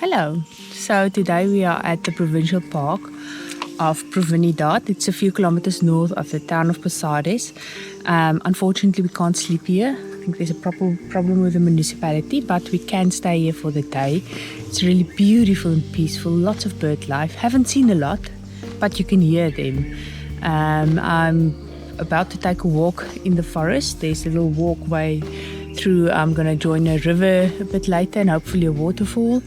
Hello. So today we are at the provincial park of Provinidad. It's a few kilometers north of the town of Posadas. Unfortunately, we can't sleep here. I think there's a problem with the municipality, but we can stay here for the day. It's really beautiful and peaceful, lots of bird life. Haven't seen a lot, but you can hear them. I'm about to take a walk in the forest. There's a little walkway through. I'm going to join a river a bit later and hopefully a waterfall.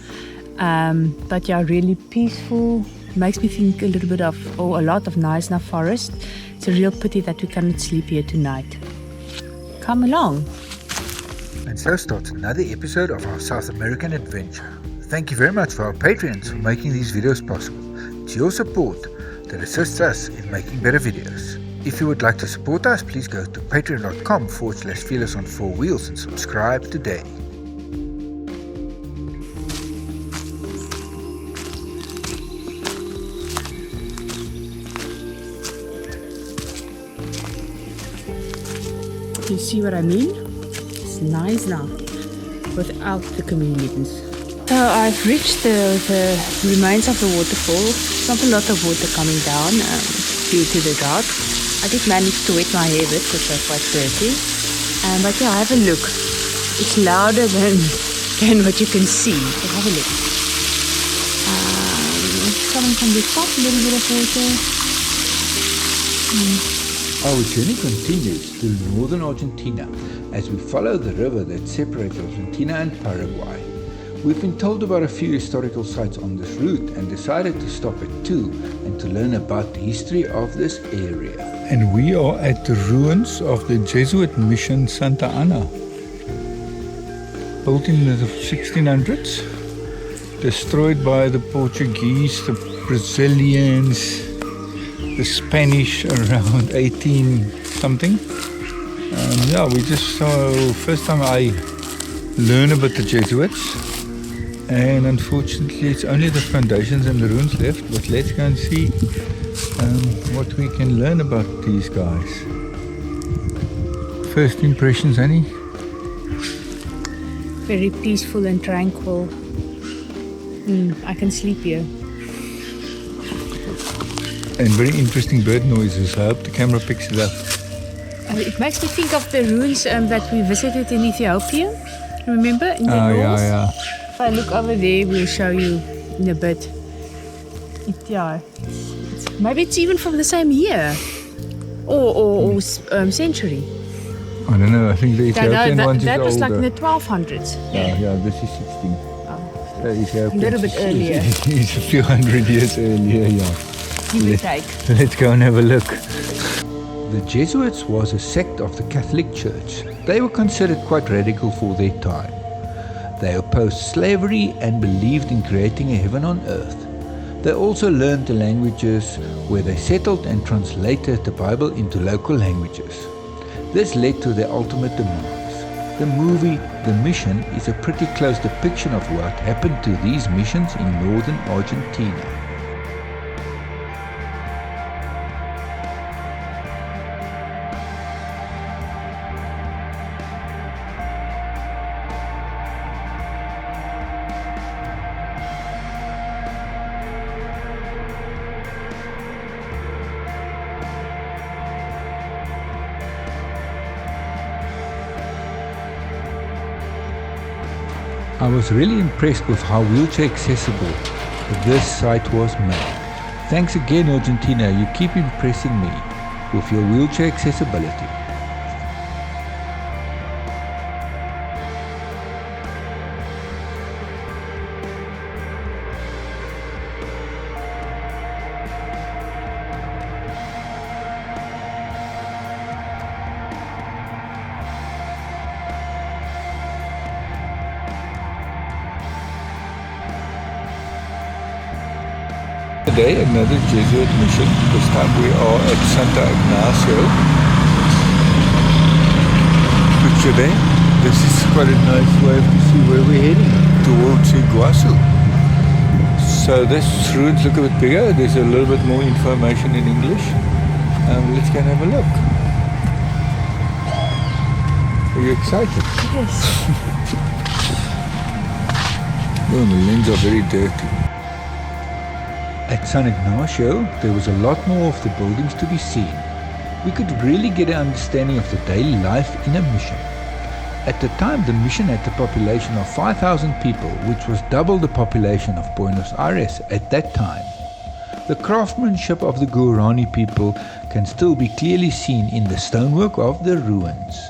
But yeah, really peaceful. Makes me think a little bit of, a lot of Knysna forest. It's a real pity that we cannot sleep here tonight. Come along. And so starts another episode of our South American adventure. Thank you very much for our patrons for making these videos possible. It's your support that assists us in making better videos. If you would like to support us, please go to patreon.com/fearless on 4 wheels and subscribe today. You see what I mean? It's nice now, without the chameleons. So I've reached the remains of the waterfall. It's not a lot of water coming down due to the drought. I did manage to wet my hair a bit because they're quite dirty. But yeah, have a look. It's louder than what you can see. So have a look. It's coming from the top, a little bit of water. Our journey continues through northern Argentina as we follow the river that separates Argentina and Paraguay. We've been told about a few historical sites on this route and decided to stop at 2 and to learn about the history of this area. And we are at the ruins of the Jesuit mission Santa Ana, built in the 1600s, destroyed by the Portuguese, the Brazilians, the Spanish around 18 something. We just saw, first time I learned about the Jesuits, and unfortunately it's only the foundations and the ruins left, but let's go and see what we can learn about these guys. First impressions, Annie? Very peaceful and tranquil. I can sleep here. And very interesting bird noises. I hope the camera picks it up. It makes me think of the ruins that we visited in Ethiopia. Remember? In the north? Yeah. If I look over there, we'll show you in a bit. Maybe it's even from the same year or century. I don't know. I think the Ethiopian one is older. That was like in the 1200s. Yeah, this is 16. A little bit earlier. It's a few hundred years earlier, yeah. Let's go and have a look. The Jesuits was a sect of the Catholic Church. They were considered quite radical for their time. They opposed slavery and believed in creating a heaven on earth. They also learned the languages where they settled and translated the Bible into local languages. This led to their ultimate demise. The movie The Mission is a pretty close depiction of what happened to these missions in northern Argentina. I was really impressed with how wheelchair accessible this site was made. Thanks again, Argentina, you keep impressing me with your wheelchair accessibility. Today, another Jesuit mission. This time we are at Santa Ignacio. Picture there. This is quite a nice way to see where we're heading, towards Iguazu. So this ruins look a bit bigger. There's a little bit more information in English. Let's go and have a look. Are you excited? Yes. Oh, the lens are very dirty. At San Ignacio, there was a lot more of the buildings to be seen. We could really get an understanding of the daily life in a mission. At the time, the mission had a population of 5,000 people, which was double the population of Buenos Aires at that time. The craftsmanship of the Guarani people can still be clearly seen in the stonework of the ruins.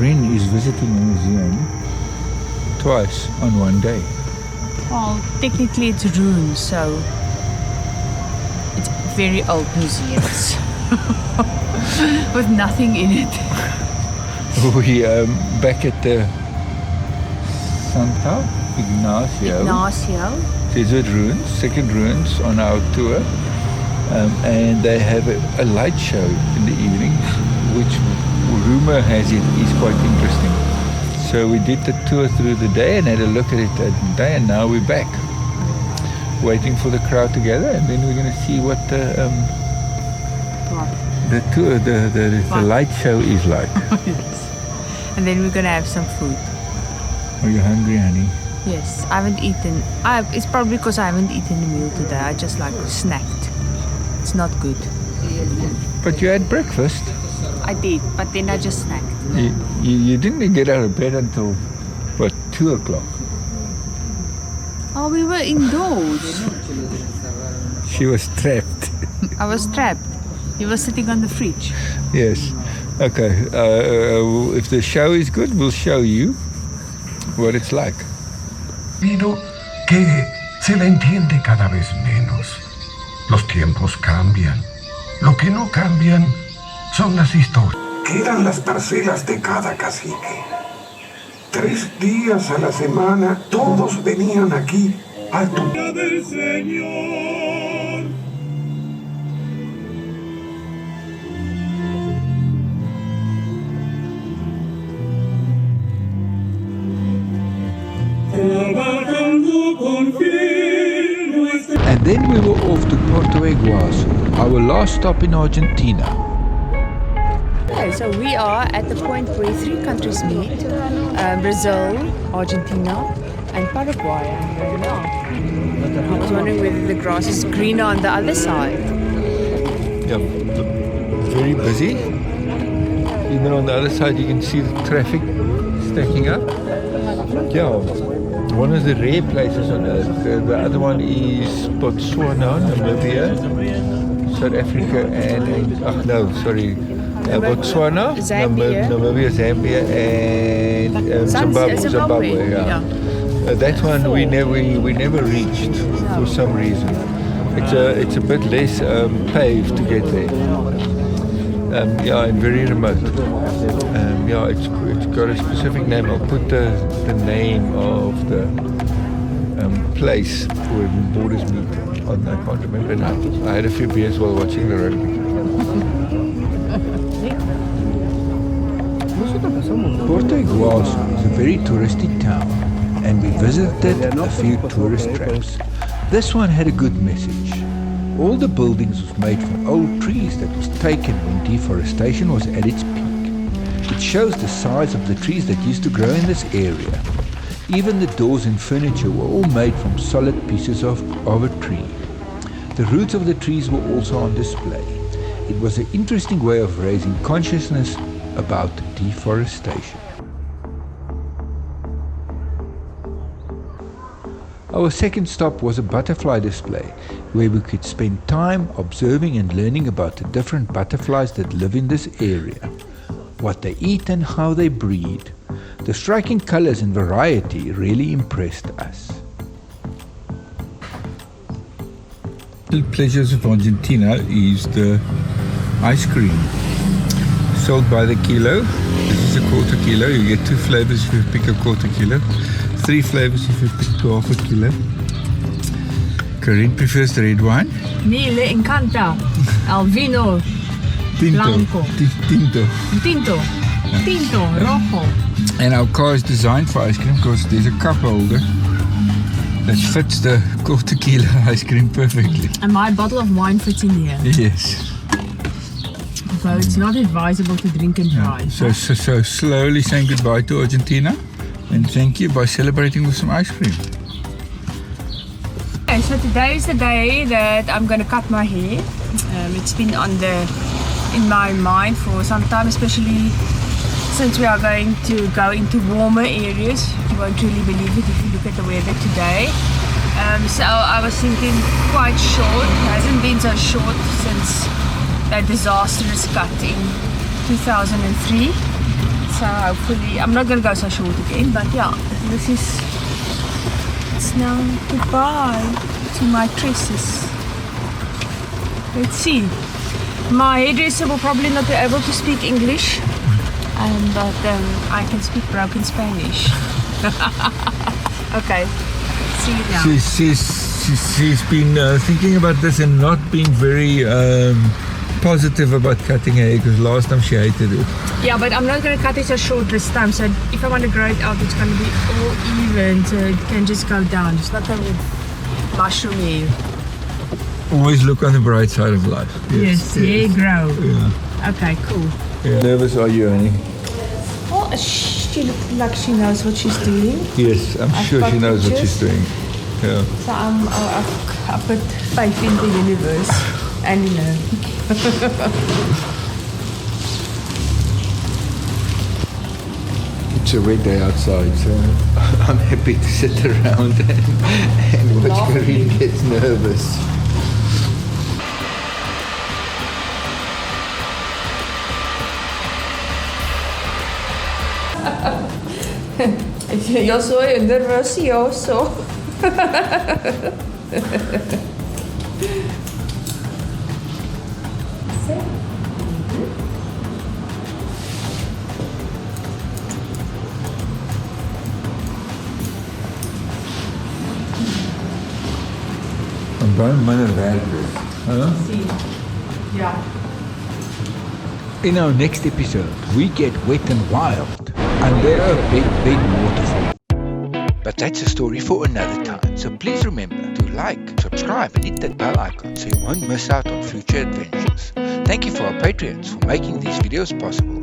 Kareen is visiting a museum twice on one day. Well, technically it's ruins, so it's very old museums with nothing in it. We back at the Santa Ignacio Jesuit ruins, second ruins on our tour, and they have a light show in the evenings, which rumor has it is quite interesting. So we did the tour through the day and had a look at it at the day, and now we're back, waiting for the crowd to gather, and then we're going to see what the tour, the light show is like. Yes. And then we're gonna have some food. Are you hungry, honey? Yes, I haven't eaten. It's probably because I haven't eaten a meal today. I just like snacked. It's not good. But you had breakfast. I did, but then I just snacked. You didn't get out of bed until, what, 2 o'clock? Oh, we were indoors. She was trapped. I was trapped. He was sitting on the fridge. Yes. Okay. If the show is good, we'll show you what it's like. Que se la entiende cada vez menos. Los tiempos cambian. Lo que no cambian son las historias. Quedan las parcelas de cada cacique. 3 días a la semana todos venían aquí a tu del Señor. And then we were off to Porto Iguazu, our last stop in Argentina. Okay, so we are at the point where 3 countries meet. Brazil, Argentina and Paraguay. I was wondering whether the grass is greener on the other side. Yeah, very busy. Even on the other side you can see the traffic stacking up. Yeah, one of the rare places on earth. The other one is Botswana, Namibia, South Africa and Botswana, Zambia. Namibia, Zambia and Zimbabwe. Yeah. That one we never reached for some reason. It's a bit less paved to get there. And very remote. It's got a specific name. I'll put the name of the place where borders meet on. I can't remember now. I had a few beers while watching the rugby. Porto Iguazu is a very touristy town, and we visited a few tourist traps. This one had a good message. All the buildings was made from old trees that was taken when deforestation was at its peak. It shows the size of the trees that used to grow in this area. Even the doors and furniture were all made from solid pieces of a tree. The roots of the trees were also on display. It was an interesting way of raising consciousness about deforestation. Our second stop was a butterfly display, where we could spend time observing and learning about the different butterflies that live in this area, what they eat and how they breed. The striking colors and variety really impressed us. The pleasures of Argentina is the ice cream. sold by the kilo. This is a quarter kilo. You get 2 flavors if you pick a quarter kilo. 3 flavors if you pick half a kilo. Kareen prefers the red wine. Me le encanta el vino blanco. Tinto. Tinto, rojo. And our car is designed for ice cream because there's a cup holder that fits the quarter kilo ice cream perfectly. And my bottle of wine fits in here. Yes. So it's not advisable to drink and drive. So slowly saying goodbye to Argentina, and thank you by celebrating with some ice cream. Okay, so today is the day that I'm going to cut my hair. It's been in my mind for some time, especially since we are going to go into warmer areas. You won't really believe it if you look at the weather today. So I was thinking quite short. It hasn't been so short since that disastrous cut in 2003. So hopefully, I'm not going to go so short again, but yeah, it's now goodbye to my tresses. Let's see. My hairdresser will probably not be able to speak English, but I can speak broken Spanish. Okay, see you now. She's been thinking about this and not being very positive about cutting hair because last time she hated it. Yeah, but I'm not going to cut it so short this time. So if I want to grow it out, it's going to be all even, so it can just go down. It's not going to be mushroom hair. Always look on the bright side of life. Yes, hair grow. Yeah. Okay, cool. Yeah. Nervous are you, Annie? Well, she looks like she knows what she's doing. Yes, I'm sure she knows what she's doing. Yeah. So I put faith in the universe and in her. It's a wet day outside, so I'm happy to sit around and watch Kareen get nervous. Yo soy nervioso. Een baie minder werk is. Yeah. In our next episode, we get wet and wild under a big waterfall. But that's a story for another time, so please remember to like, subscribe and hit that bell icon so you won't miss out on future adventures. Thank you for our Patreons for making these videos possible.